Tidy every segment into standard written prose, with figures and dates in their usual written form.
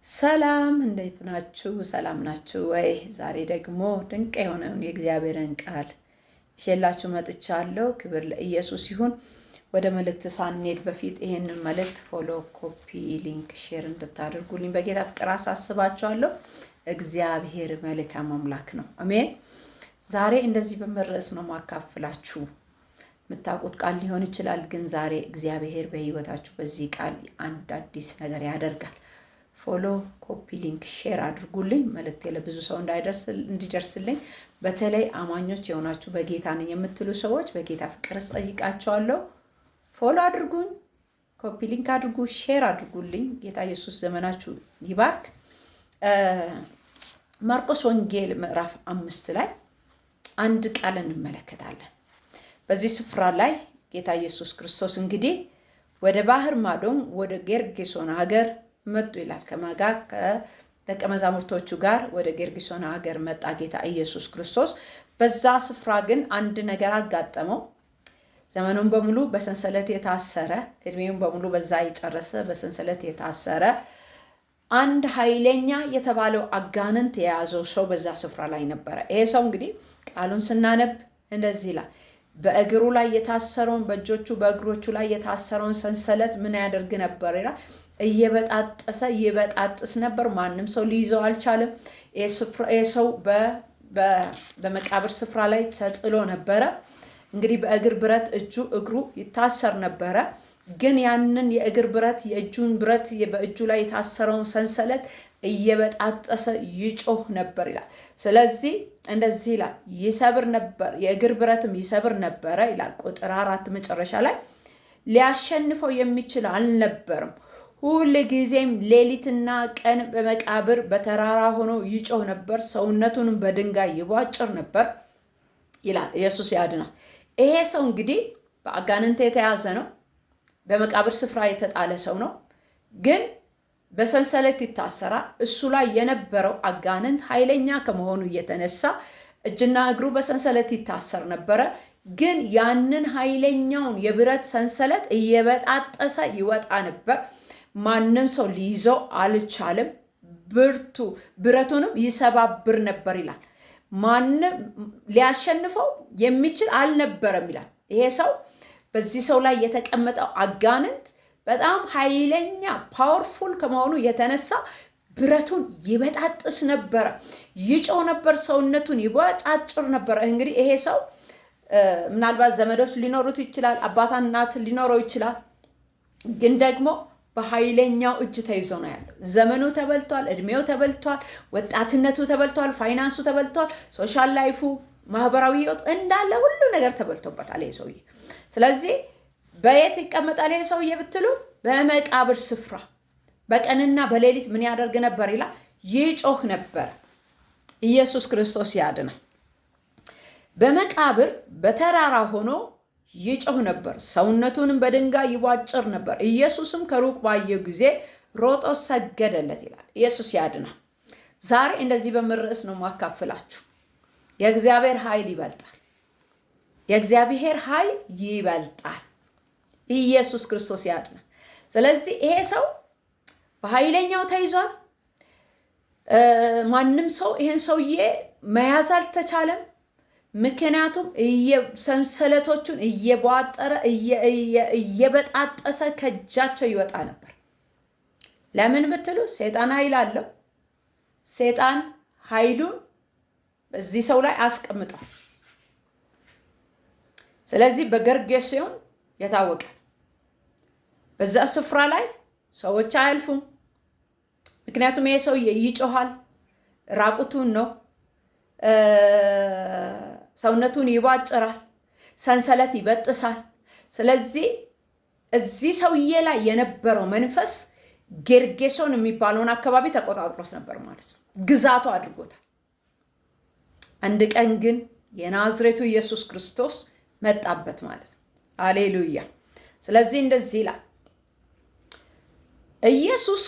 ሰላም እንዴት ናችሁ? ሰላም ናችሁ ወይ? ዛሬ ደግሞ ድንቅ የሆነውን የእግዚአብሔርን ቃል ይዤላችሁ መጥቻለሁ። ክብር ለኢየሱስ ይሁን። ወደ መልእክት ሳንሄድ በፊት ይሄንን መልእክት ፎሎ፣ ኮፒ፣ ሊንክ፣ ሼር እንድታደርጉልኝ በጌታ ፍቅር አሳስባችኋለሁ። እግዚአብሔር መልካም አምላክ ነው። አሜን። ዛሬ እንደዚህ በመርዕስ ነው ማካፍላችሁ። የምታውቁት ቃል ሊሆን ይችላል፣ ግን ዛሬ እግዚአብሔር በህይወታችሁ በዚህ ቃል አንድ አዲስ ነገር ያደርጋል። ፎሎ፣ ኮፒ፣ ሊንክ፣ ሼር አድርጉልኝ። መልእክቴ ለብዙ ሰው እንዲደርስልኝ በተለይ አማኞች የሆናችሁ በጌታ ነኝ የምትሉ ሰዎች በጌታ ፍቅር ጠይቃቸዋለሁ። ፎሎ አድርጉኝ፣ ኮፒ ሊንክ አድርጉ፣ ሼር አድርጉልኝ። ጌታ ኢየሱስ ዘመናችሁ ይባርክ። ማርቆስ ወንጌል ምዕራፍ 5 ላይ አንድ ቃል እንመለከታለን። በዚህ ስፍራ ላይ ጌታ ኢየሱስ ክርስቶስ እንግዲህ ወደ ባህር ማዶም ወደ ጌርጌሶን ሀገር መጡ ይላል። ከማጋር ከደቀ መዛሙርቶቹ ጋር ወደ ጌርጌሶን ሀገር መጣ ጌታ ኢየሱስ ክርስቶስ። በዛ ስፍራ ግን አንድ ነገር አጋጠመው። ዘመኑን በሙሉ በሰንሰለት የታሰረ፣ እድሜውን በሙሉ በዛ የጨረሰ በሰንሰለት የታሰረ አንድ ኃይለኛ የተባለው አጋንንት የያዘው ሰው በዛ ስፍራ ላይ ነበረ። ይሄ ሰው እንግዲህ ቃሉን ስናነብ እንደዚህ ይላል። በእግሩ ላይ የታሰረውን በእጆቹ በእግሮቹ ላይ የታሰረውን ሰንሰለት ምን ያደርግ ነበር ይላል? እየበጣጠሰ ይበጣጥስ ነበር። ማንም ሰው ሊይዘው አልቻለም። ይህ ሰው በመቃብር ስፍራ ላይ ተጥሎ ነበረ። እንግዲህ በእግር ብረት እግሩ ይታሰር ነበረ። ግን ያንን የእግር ብረት የእጁን ብረት በእጁ ላይ የታሰረውን ሰንሰለት እየበጣጠሰ ይጮህ ነበር ይላል። ስለዚህ እንደዚህ ይላል፣ ይሰብር ነበር፣ የእግር ብረትም ይሰብር ነበረ ይላል። ቁጥር 4 መጨረሻ ላይ ሊያሸንፈው የሚችል አልነበርም። ሁል ጊዜም ሌሊትና ቀን በመቃብር በተራራ ሆኖ ይጮህ ነበር፣ ሰውነቱንም በድንጋይ ይቧጭር ነበር ይላል። ኢየሱስ ያድናል። ይሄ ሰው እንግዲህ በአጋንንት የተያዘ ነው። በመቃብር ስፍራ የተጣለ ሰው ነው። ግን በሰንሰለት ይታሰራል። እሱ ላይ የነበረው አጋንንት ኃይለኛ ከመሆኑ የተነሳ እጅና እግሩ በሰንሰለት ይታሰር ነበረ። ግን ያንን ኃይለኛውን የብረት ሰንሰለት እየበጣጠሰ ይወጣ ነበር። ማንም ሰው ሊይዘው አልቻለም። ብረቱንም ይሰባብር ነበር ይላል። ማንም ሊያሸንፈው የሚችል አልነበረም ይላል። ይሄ ሰው በዚህ ሰው ላይ የተቀመጠው አጋንንት በጣም ኃይለኛ ፓወርፉል ከመሆኑ የተነሳ ብረቱን ይበጣጥስ ነበረ፣ ይጮህ ነበር፣ ሰውነቱን ይቧጫጭር ነበረ። እንግዲህ ይሄ ሰው ምናልባት ዘመዶች ሊኖሩት ይችላል፣ አባት እናት ሊኖረው ይችላል። ግን ደግሞ በኃይለኛው እጅ ተይዞ ነው ያለው። ዘመኑ ተበልቷል፣ እድሜው ተበልቷል፣ ወጣትነቱ ተበልቷል፣ ፋይናንሱ ተበልቷል፣ ሶሻል ላይፉ፣ ማህበራዊ ህይወት እንዳለ ሁሉ ነገር ተበልቶበታል ይሄ ሰውዬ። ስለዚህ በየት ይቀመጣል ይሄ ሰውዬ ብትሉ፣ በመቃብር ስፍራ በቀንና በሌሊት ምን ያደርግ ነበር ይላል? ይጮህ ነበር። ኢየሱስ ክርስቶስ ያድናል። በመቃብር በተራራ ሆኖ ይጮህ ነበር፣ ሰውነቱንም በድንጋይ ይቧጭር ነበር። ኢየሱስም ከሩቅ ባየው ጊዜ ሮጦ ሰገደለት ይላል። ኢየሱስ ያድናል። ዛሬ እንደዚህ በምርዕስ ነው ማካፍላችሁ። የእግዚአብሔር ኃይል ይበልጣል። የእግዚአብሔር ኃይል ይበልጣል። ኢየሱስ ክርስቶስ ያድናል። ስለዚህ ይሄ ሰው በኃይለኛው ተይዟል። ማንም ሰው ይሄን ሰውዬ መያዝ አልተቻለም። ምክንያቱም ሰንሰለቶቹን እየቧጠረ እየበጣጠሰ ከእጃቸው ይወጣ ነበር። ለምን ብትሉ ሰይጣን ኃይል አለው። ሰይጣን ኃይሉን በዚህ ሰው ላይ አስቀምጧል። ስለዚህ በጌርጌሶን የታወቀ በዛ ስፍራ ላይ ሰዎች አያልፉም። ምክንያቱም ይሄ ሰው ይጮሃል፣ ራቁቱን ነው፣ ሰውነቱን ይቧጭራል፣ ሰንሰለት ይበጥሳል። ስለዚህ እዚህ ሰውዬ ላይ የነበረው መንፈስ ጌርጌሶን የሚባለውን አካባቢ ተቆጣጥሮት ነበር ማለት ነው፣ ግዛቱ አድርጎታል። አንድ ቀን ግን የናዝሬቱ ኢየሱስ ክርስቶስ መጣበት ማለት ነው። አሌሉያ። ስለዚህ እንደዚህ ይላል፣ ኢየሱስ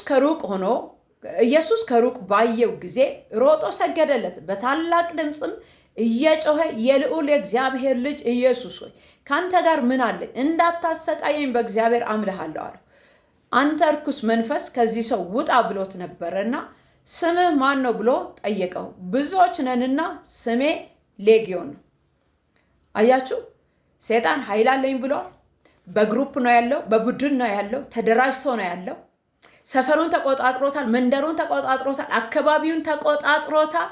ከሩቅ ባየው ጊዜ ሮጦ ሰገደለት፣ በታላቅ ድምፅም እየጮኸ የልዑል የእግዚአብሔር ልጅ ኢየሱስ ሆይ ካንተ ጋር ምን አለኝ? እንዳታሰቃየኝ በእግዚአብሔር አምልሃለሁ አለው። አንተ ርኩስ መንፈስ ከዚህ ሰው ውጣ ብሎት ነበረና ስምህ ማን ነው ብሎ ጠየቀው። ብዙዎች ነንና ስሜ ሌጊዮን ነው። አያችሁ፣ ሰይጣን ኃይል አለኝ ብሏል። በግሩፕ ነው ያለው፣ በቡድን ነው ያለው፣ ተደራጅቶ ነው ያለው። ሰፈሩን ተቆጣጥሮታል፣ መንደሩን ተቆጣጥሮታል፣ አካባቢውን ተቆጣጥሮታል።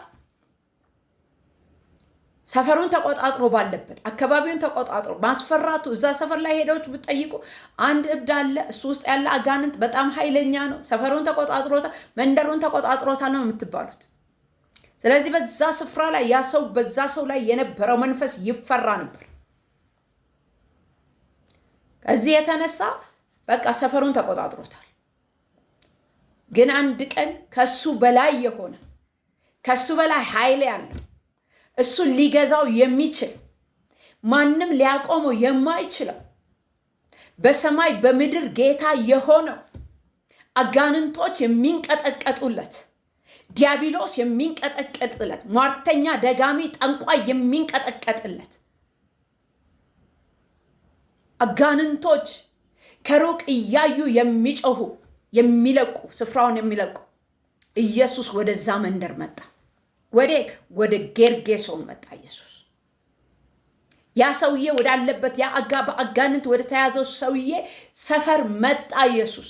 ሰፈሩን ተቆጣጥሮ ባለበት አካባቢውን ተቆጣጥሮ ማስፈራቱ፣ እዛ ሰፈር ላይ ሄደዎች ብትጠይቁ አንድ እብድ አለ፣ እሱ ውስጥ ያለ አጋንንት በጣም ኃይለኛ ነው፣ ሰፈሩን ተቆጣጥሮታል፣ መንደሩን ተቆጣጥሮታል ነው የምትባሉት። ስለዚህ በዛ ስፍራ ላይ ያ ሰው በዛ ሰው ላይ የነበረው መንፈስ ይፈራ ነበር። ከዚህ የተነሳ በቃ ሰፈሩን ተቆጣጥሮታል። ግን አንድ ቀን ከሱ በላይ የሆነ ከሱ በላይ ኃይል ያለው እሱን ሊገዛው የሚችል ማንም ሊያቆመው የማይችለው በሰማይ በምድር ጌታ የሆነው አጋንንቶች የሚንቀጠቀጡለት፣ ዲያብሎስ የሚንቀጠቀጥለት፣ ሟርተኛ ደጋሚ ጠንቋይ የሚንቀጠቀጥለት፣ አጋንንቶች ከሩቅ እያዩ የሚጮሁ የሚለቁ ስፍራውን የሚለቁ ኢየሱስ ወደዛ መንደር መጣ። ወደ ጌርጌሶን መጣ ኢየሱስ። ያ ሰውዬ ወዳለበት ያ በአጋንንት ወደ ተያዘው ሰውዬ ሰፈር መጣ ኢየሱስ።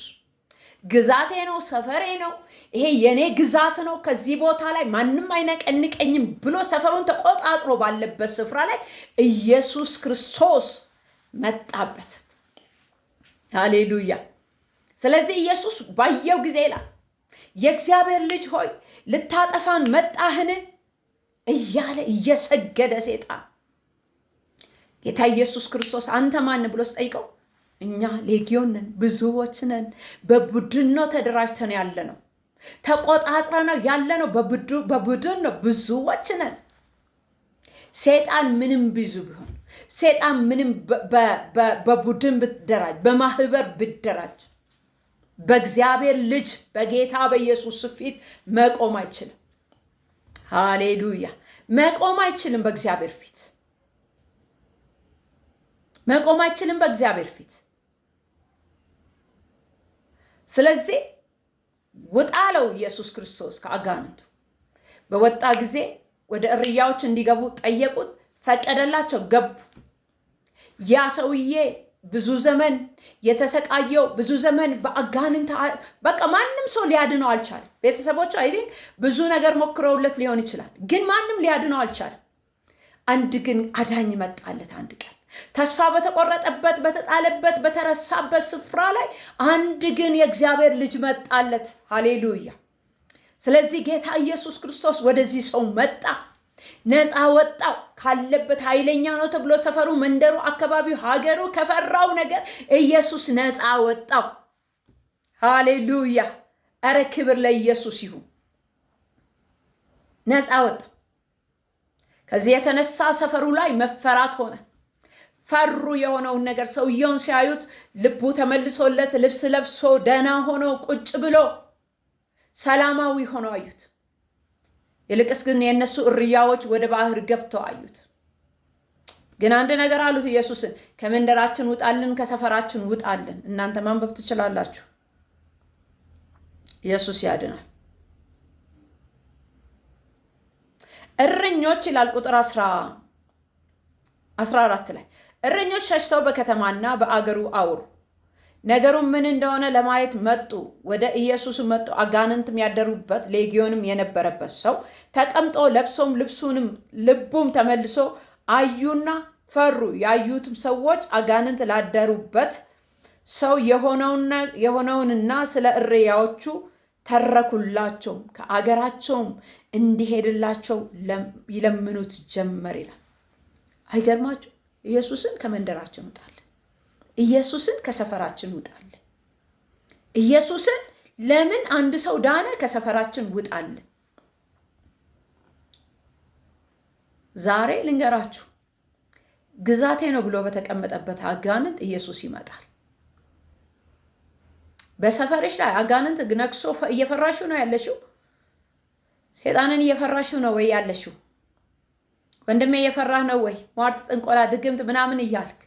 ግዛቴ ነው፣ ሰፈሬ ነው፣ ይሄ የኔ ግዛት ነው፣ ከዚህ ቦታ ላይ ማንም አይነቀንቀኝም ብሎ ሰፈሩን ተቆጣጥሮ ባለበት ስፍራ ላይ ኢየሱስ ክርስቶስ መጣበት። ሃሌሉያ። ስለዚህ ኢየሱስ ባየው ጊዜ ይላል የእግዚአብሔር ልጅ ሆይ ልታጠፋን መጣህን እያለ እየሰገደ ሰይጣን ጌታ ኢየሱስ ክርስቶስ አንተ ማን ብሎ ሲጠይቀው እኛ ሌጊዮን ነን፣ ብዙዎች ነን፣ በቡድን ነው ተደራጅተን ያለ ነው፣ ተቆጣጥረ ነው ያለ ነው፣ በቡድን ነው፣ ብዙዎች ነን። ሰይጣን ምንም ብዙ ቢሆን፣ ሰይጣን ምንም በቡድን ብትደራጅ፣ በማህበር ብትደራጅ በእግዚአብሔር ልጅ በጌታ በኢየሱስ ፊት መቆም አይችልም። ሃሌሉያ። መቆም አይችልም። በእግዚአብሔር ፊት መቆም አይችልም። በእግዚአብሔር ፊት። ስለዚህ ውጣ አለው ኢየሱስ ክርስቶስ ከአጋንንቱ። በወጣ ጊዜ ወደ እርያዎች እንዲገቡ ጠየቁት፣ ፈቀደላቸው፣ ገቡ። ያ ሰውዬ ብዙ ዘመን የተሰቃየው ብዙ ዘመን በአጋንንት በቃ ማንም ሰው ሊያድነው አልቻለም። ቤተሰቦቹ ብዙ ነገር ሞክረውለት ሊሆን ይችላል፣ ግን ማንም ሊያድነው አልቻለም። አንድ ግን አዳኝ መጣለት። አንድ ቀን ተስፋ በተቆረጠበት በተጣለበት በተረሳበት ስፍራ ላይ አንድ ግን የእግዚአብሔር ልጅ መጣለት። ሃሌሉያ። ስለዚህ ጌታ ኢየሱስ ክርስቶስ ወደዚህ ሰው መጣ፣ ነፃ ወጣው። ካለበት ኃይለኛ ነው ተብሎ ሰፈሩ፣ መንደሩ፣ አካባቢው፣ ሀገሩ ከፈራው ነገር ኢየሱስ ነፃ ወጣው። ሃሌሉያ። እረ ክብር ለኢየሱስ ይሁን። ነፃ ወጣው። ከዚህ የተነሳ ሰፈሩ ላይ መፈራት ሆነ። ፈሩ የሆነውን ነገር። ሰውየውን ሲያዩት ልቡ ተመልሶለት ልብስ ለብሶ ደህና ሆኖ ቁጭ ብሎ ሰላማዊ ሆኖ አዩት። ይልቅስ ግን የእነሱ እርያዎች ወደ ባህር ገብተው አዩት። ግን አንድ ነገር አሉት ኢየሱስን፣ ከመንደራችን ውጣልን፣ ከሰፈራችን ውጣልን። እናንተ ማንበብ ትችላላችሁ። ኢየሱስ ያድናል። እረኞች ይላል ቁጥር 14 ላይ እረኞች ሸሽተው በከተማና በአገሩ አወሩ። ነገሩም ምን እንደሆነ ለማየት መጡ። ወደ ኢየሱስ መጡ። አጋንንትም ያደሩበት ሌጊዮንም የነበረበት ሰው ተቀምጦ ለብሶም ልቡም ተመልሶ አዩና ፈሩ። ያዩትም ሰዎች አጋንንት ላደሩበት ሰው የሆነውንና ስለ እርያዎቹ ተረኩላቸው። ከአገራቸውም እንዲሄድላቸው ይለምኑት ጀመር ይላል። አይገርማችሁ? ኢየሱስን ከመንደራችን ውጣልን፣ ኢየሱስን ከሰፈራችን ውጣልን። ኢየሱስን ለምን አንድ ሰው ዳነ? ከሰፈራችን ውጣልን። ዛሬ ልንገራችሁ፣ ግዛቴ ነው ብሎ በተቀመጠበት አጋንንት ኢየሱስ ይመጣል። በሰፈርሽ ላይ አጋንንት ነክሶ እየፈራሽው ነው ያለሽው? ሰይጣንን እየፈራሽው ነው ወይ ያለሽው? ወንድሜ እየፈራህ ነው ወይ? ሟርት፣ ጥንቆላ፣ ድግምት ምናምን እያልክ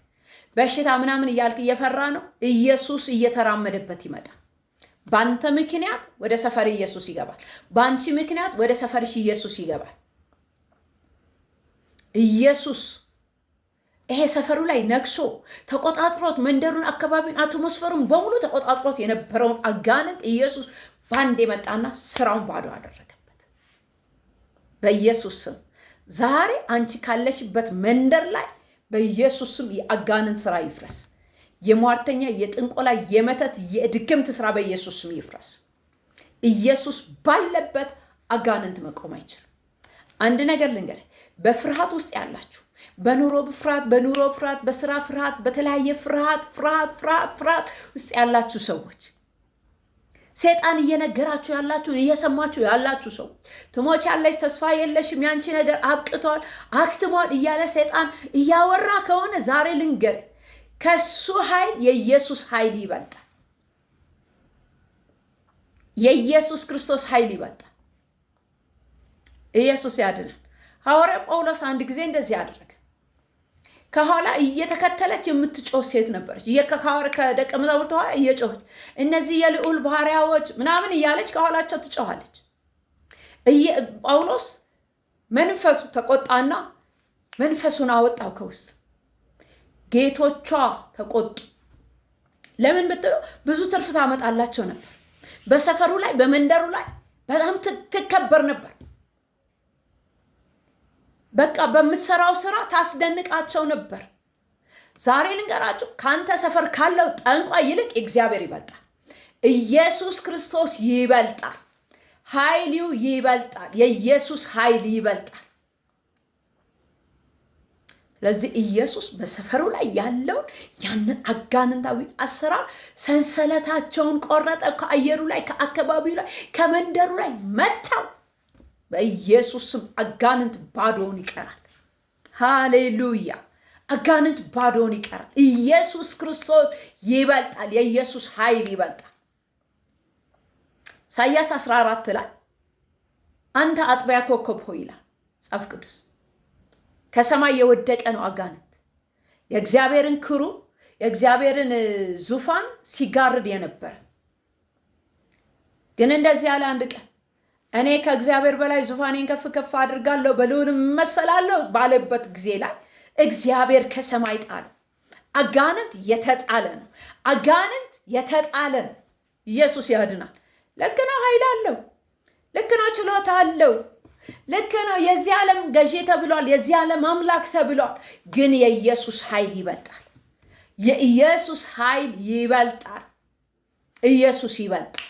በሽታ ምናምን እያልክ እየፈራ ነው። ኢየሱስ እየተራመደበት ይመጣል። በአንተ ምክንያት ወደ ሰፈር ኢየሱስ ይገባል። በአንቺ ምክንያት ወደ ሰፈርሽ ኢየሱስ ይገባል። ኢየሱስ ይሄ ሰፈሩ ላይ ነግሶ ተቆጣጥሮት መንደሩን፣ አካባቢውን፣ አትሞስፈሩን በሙሉ ተቆጣጥሮት የነበረውን አጋንንት ኢየሱስ ባንዴ መጣና ስራውን ባዶ አደረገበት። በኢየሱስ ስም ዛሬ አንቺ ካለሽበት መንደር ላይ በኢየሱስ ስም የአጋንንት ስራ ይፍረስ። የሟርተኛ፣ የጥንቆላ፣ የመተት፣ የድግምት ስራ በኢየሱስ ስም ይፍረስ። ኢየሱስ ባለበት አጋንንት መቆም አይችልም። አንድ ነገር ልንገርህ፣ በፍርሃት ውስጥ ያላችሁ፣ በኑሮ ፍርሃት፣ በስራ ፍርሃት፣ በተለያየ ፍርሃት ውስጥ ያላችሁ ሰዎች፣ ሰይጣን እየነገራችሁ ያላችሁ፣ እየሰማችሁ ያላችሁ ሰዎች፣ ትሞቻለሽ፣ ተስፋ የለሽም፣ ያንቺ ነገር አብቅቷል፣ አክትሟል እያለ ሰይጣን እያወራ ከሆነ ዛሬ ልንገርህ፣ ከሱ ኃይል የኢየሱስ ኃይል ይበልጣል። የኢየሱስ ክርስቶስ ኃይል ይበልጣል። ኢየሱስ ያድናል። ሐዋርያ ጳውሎስ አንድ ጊዜ እንደዚህ አደረገ። ከኋላ እየተከተለች የምትጮህ ሴት ነበረች። ከደቀ መዛሙርቱ ኋላ እየጮኸች እነዚህ የልዑል ባሪያዎች ምናምን እያለች ከኋላቸው ትጮኻለች። ጳውሎስ መንፈሱ ተቆጣና መንፈሱን አወጣው ከውስጥ። ጌቶቿ ተቆጡ። ለምን ብትሉ ብዙ ትርፍ ታመጣላቸው ነበር። በሰፈሩ ላይ በመንደሩ ላይ በጣም ትከበር ነበር። በቃ በምትሰራው ስራ ታስደንቃቸው ነበር። ዛሬ ልንገራችሁ፣ ካንተ ሰፈር ካለው ጠንቋይ ይልቅ እግዚአብሔር ይበልጣል። ኢየሱስ ክርስቶስ ይበልጣል። ኃይሉ ይበልጣል። የኢየሱስ ኃይል ይበልጣል። ስለዚህ ኢየሱስ በሰፈሩ ላይ ያለውን ያንን አጋንንታዊ አሰራር ሰንሰለታቸውን ቆረጠ። ከአየሩ ላይ፣ ከአካባቢው ላይ፣ ከመንደሩ ላይ መታው። በኢየሱስ ስም አጋንንት ባዶውን ይቀራል። ሃሌሉያ! አጋንንት ባዶውን ይቀራል። ኢየሱስ ክርስቶስ ይበልጣል። የኢየሱስ ኃይል ይበልጣል። ኢሳይያስ 14 ላይ አንተ አጥቢያ ኮከብ ሆይ ይላል መጽሐፍ ቅዱስ። ከሰማይ የወደቀ ነው አጋንንት። የእግዚአብሔርን ክሩ፣ የእግዚአብሔርን ዙፋን ሲጋርድ የነበረ ግን እንደዚህ ያለ አንድ ቀን እኔ ከእግዚአብሔር በላይ ዙፋኔን ከፍ ከፍ አድርጋለሁ፣ በልዑልም እመሰላለሁ ባለበት ጊዜ ላይ እግዚአብሔር ከሰማይ ጣለ። አጋንንት የተጣለ ነው። አጋንንት የተጣለ ነው። ኢየሱስ ያድናል። ልክ ነው። ኃይል አለው። ልክ ነው። ችሎታ አለው። ልክ ነው። የዚህ ዓለም ገዢ ተብሏል። የዚህ ዓለም አምላክ ተብሏል። ግን የኢየሱስ ኃይል ይበልጣል። የኢየሱስ ኃይል ይበልጣል። ኢየሱስ ይበልጣል።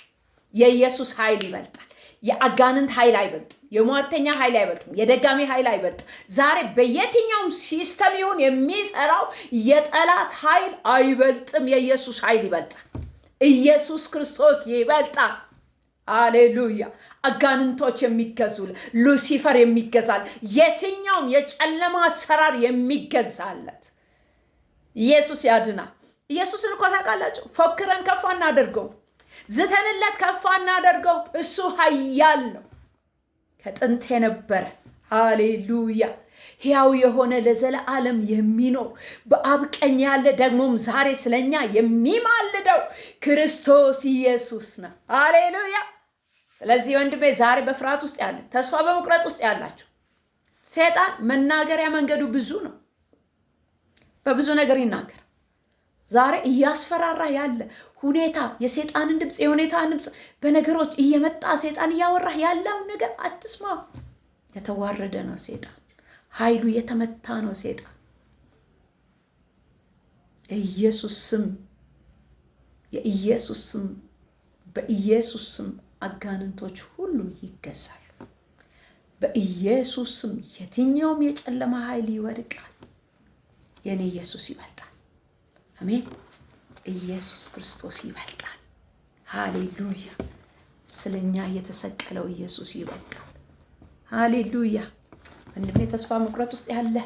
የኢየሱስ ኃይል ይበልጣል። የአጋንንት ኃይል አይበልጥም። የሟርተኛ ኃይል አይበልጥም። የደጋሚ ኃይል አይበልጥም። ዛሬ በየትኛውም ሲስተም ይሁን የሚሰራው የጠላት ኃይል አይበልጥም። የኢየሱስ ኃይል ይበልጣል። ኢየሱስ ክርስቶስ ይበልጣል። አሌሉያ! አጋንንቶች የሚገዙለት፣ ሉሲፈር የሚገዛል፣ የትኛውም የጨለማ አሰራር የሚገዛለት ኢየሱስ ያድናል። ኢየሱስን እኮ ታውቃላችሁ፣ ፎክረን ከፍ አናደርገው፣ ዝተንለት ከፍ አናደርገው። እሱ ኃያል ነው፣ ከጥንት የነበረ ሃሌሉያ፣ ሕያው የሆነ ለዘለዓለም የሚኖር በአብ ቀኝ ያለ ደግሞም ዛሬ ስለኛ የሚማልደው ክርስቶስ ኢየሱስ ነው። ሃሌሉያ። ስለዚህ ወንድሜ ዛሬ በፍርሃት ውስጥ ያለ፣ ተስፋ በመቁረጥ ውስጥ ያላችሁ፣ ሰይጣን መናገሪያ መንገዱ ብዙ ነው። በብዙ ነገር ይናገር። ዛሬ እያስፈራራ ያለ ሁኔታ፣ የሰይጣንን ድምፅ፣ የሁኔታን ድምፅ በነገሮች እየመጣ ሰይጣን እያወራህ ያለውን ነገር አትስማ። የተዋረደ ነው ሰይጣን። ኃይሉ የተመታ ነው ሰይጣን። ኢየሱስ ስም፣ የኢየሱስ ስም፣ በኢየሱስ ስም አጋንንቶች ሁሉ ይገዛሉ። በኢየሱስ ስም የትኛውም የጨለማ ኃይል ይወድቃል። የኔ ኢየሱስ ይበልጣል። አሜን። ኢየሱስ ክርስቶስ ይበልጣል። ሃሌሉያ። ስለኛ የተሰቀለው ኢየሱስ ይበልጣል። ሃሌሉያ። ወንድሜ ተስፋ መቁረጥ ውስጥ ያለ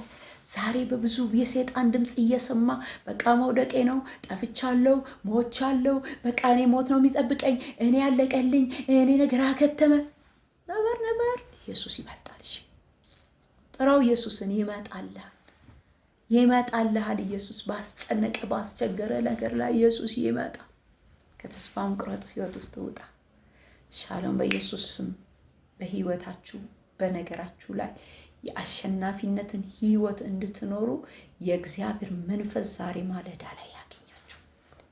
ዛሬ በብዙ የሰይጣን ድምፅ እየሰማ በቃ መውደቄ ነው፣ ጠፍቻለሁ፣ ሞቻለሁ፣ በቃ እኔ ሞት ነው የሚጠብቀኝ፣ እኔ ያለቀልኝ፣ እኔ ነገር አከተመ። ነበር ኢየሱስ ይበልጣል። ጥራው ኢየሱስን፣ ይመጣልሃል። ይመጣልሃል ኢየሱስ። ባስጨነቀ ባስቸገረ ነገር ላይ ኢየሱስ ይመጣ። ከተስፋ መቁረጥ ህይወት ውስጥ ውጣ። ሻሎም በኢየሱስ ስም። በህይወታችሁ በነገራችሁ ላይ የአሸናፊነትን ህይወት እንድትኖሩ የእግዚአብሔር መንፈስ ዛሬ ማለዳ ላይ ያገኛችሁ።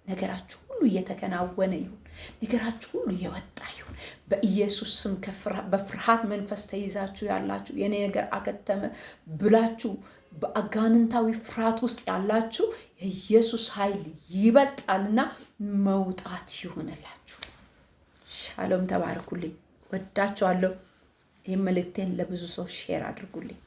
ነገራችሁ ሁሉ እየተከናወነ ይሁን። ነገራችሁ ሁሉ እየወጣ ይሁን በኢየሱስ ስም። በፍርሃት መንፈስ ተይዛችሁ ያላችሁ የኔ ነገር አከተመ ብላችሁ በአጋንንታዊ ፍርሃት ውስጥ ያላችሁ የኢየሱስ ኃይል ይበልጣልና መውጣት ይሁንላችሁ። ሻሎም። ተባረኩልኝ። ወዳችኋለሁ። ይህን መልእክቴን ለብዙ ሰው ሼር አድርጉልኝ።